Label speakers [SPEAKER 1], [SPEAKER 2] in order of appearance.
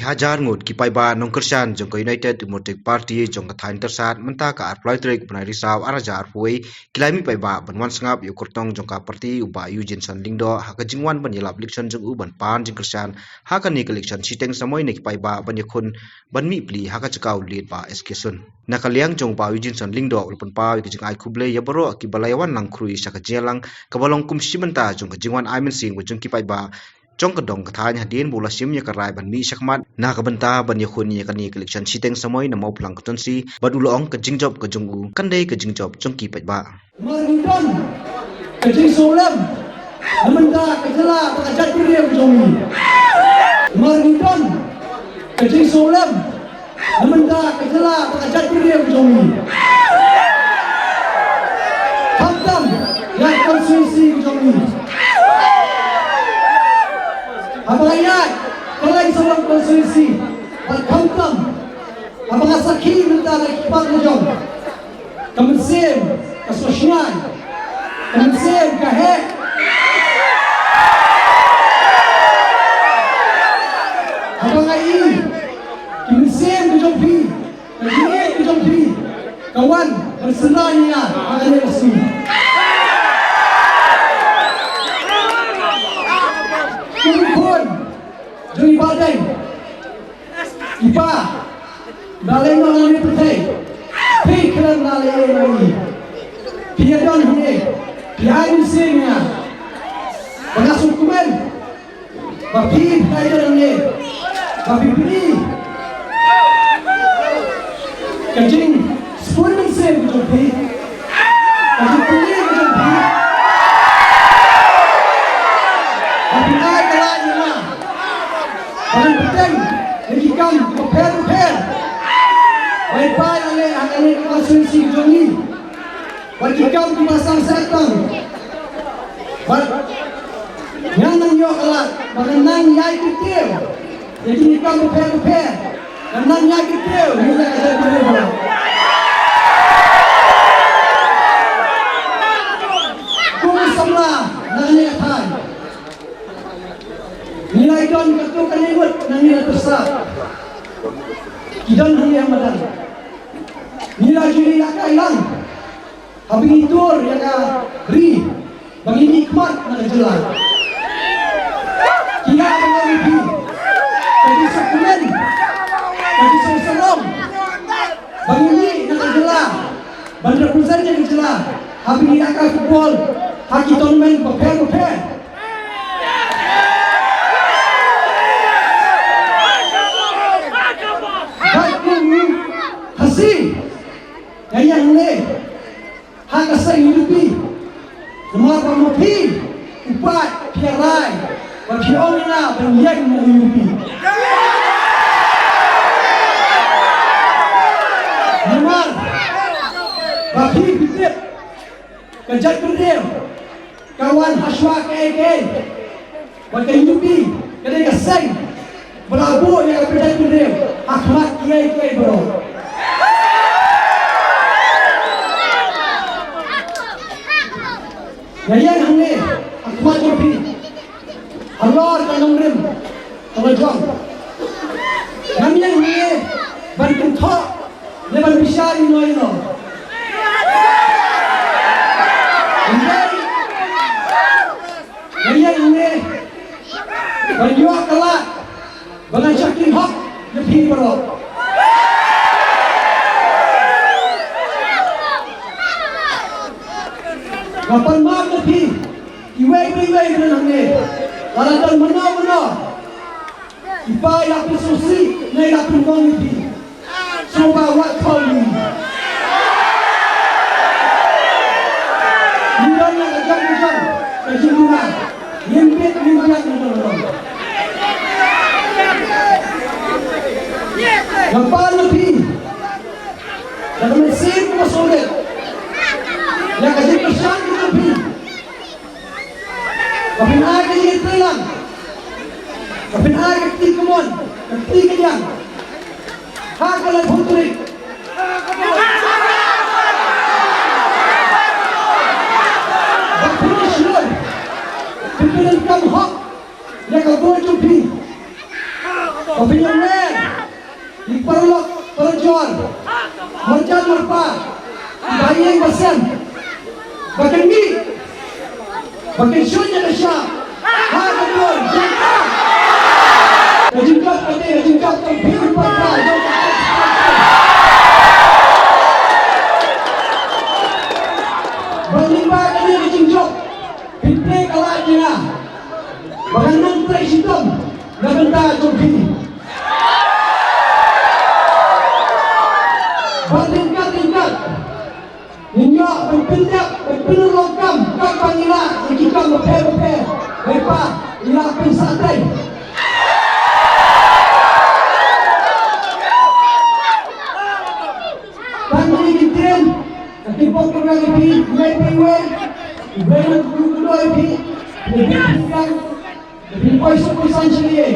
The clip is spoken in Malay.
[SPEAKER 1] hajar ngut ki paiba nongkersan jong United Democratic Party jong kathain tersat menta ka arplai trek benai risau arajar puai kilami paiba benwan sengap yu kurtong jong ka parti uba Eugeneson lingdo haka jingwan ban yelap election jong uban pan jing kersan haka ni election shiteng samoi ni ki paiba ban yakhun ban mi pli haka chakau lead ba Eugeneson nakaliang jong ba Eugeneson lingdo ulpun pa ki jing ai khuble yaboro ki balayawan lang krui saka jelang kabalong kumsi menta jong ka jingwan aimen sing jong ki paiba Jong kedong katanya hadin bola sim ya karai ban mi syakmat na kabenta ban yakhun ya kani election shiteng samoi na Mawphlang ketonsi badulong ke jingjob ke jonggu kandai ke jingjob jongki paiba
[SPEAKER 2] Maridan ke jingsolem namenda ke jela pakajat kuriam jongi Maridan ke jingsolem namenda ke jela pakajat kuriam jongi Hamdam ya konstitusi jongi Abang ayat, kalau seorang konstitusi, berkantam, abang asaki minta lagi kipat lejong, kemensian, kesosial, kemensian kahek, abang ayat, kemensian kejompi, kemensian kejompi, kawan bersenanya akan resmi. Kumpul dari badai ipa dalai nang ni petai pi khlem dalai lagi piadon ni pian senya bangsa kumen bapi piadon ni bapi bini kajing sepuluh sen jopi kajing bini jopi Orang penting lagi kam repair. Wi-Fi ale konstitusi jongi. Bagi kam di pasang setang. Yang yo kalat, bagenang yai kecil. Jadi kam repair. Nang yai kecil, ni ada dulu. Kung samla nang ni athan. Nilai don ketua kanibut nang nilai besar. Kidan hanya madan. Nilai juri yang kailang. Habis itu yang beri bagi nikmat nang jelas. Kia mengawi bagi sekulen, bagi seorang, bagi ni nang jelas. Bandar pusat yang jelas. Habis ini akan football, haki tournament prepare. Kasih yang ni hak asal hidupi semua pemupi upat piarai bagi orang berniat menghidupi memang bagi bitip kejat berdil kawan haswa ke bagi hidupi kedai kasih berabuk yang kejat berdil akhlak kiai bro Yang hangge, aku macam ni. Allah kanong rim, kalau jual. Kami yang hangge, ban kynthoh, leban besar ïano. Yang hangge, ban jual kalah, ban syakin hak lebih berok. Kapan maaf lebih, iway dengan ni, lalu mana, ipa yang susi, ni yang pun lebih, coba wat kau ni. Mudah nak ajak, kejujuran, nyempit orang. Kapan lebih, dalam mesin masalah, yang kaji pesan. Kapin ay kaya lang. Kapin ay kaya kumon. Kaya kaya. Hakalan huturik. Bakit sunod? Pipilan kang hak. Yang kabuhay jupi. Opinioner, diperlok perjual, merjan merpa, bayang basen, bagian ni, bagian syurnya kesya, hadir, jangka, kejingkap kata, kejingkap kempir pada, berlimpah kini kejingkap, pintu kalah jina, bagian menteri shiteng, dah benda jompi. Bertingkat-tingkat minyak berpindak berpenuh logam kau panggillah ikan berpe-berpe lepas ïakhun santai panggil kitin ketipok kurang lebih mewe ibarat kudu-kudu lebih pinggang lebih pois-poisan sendiri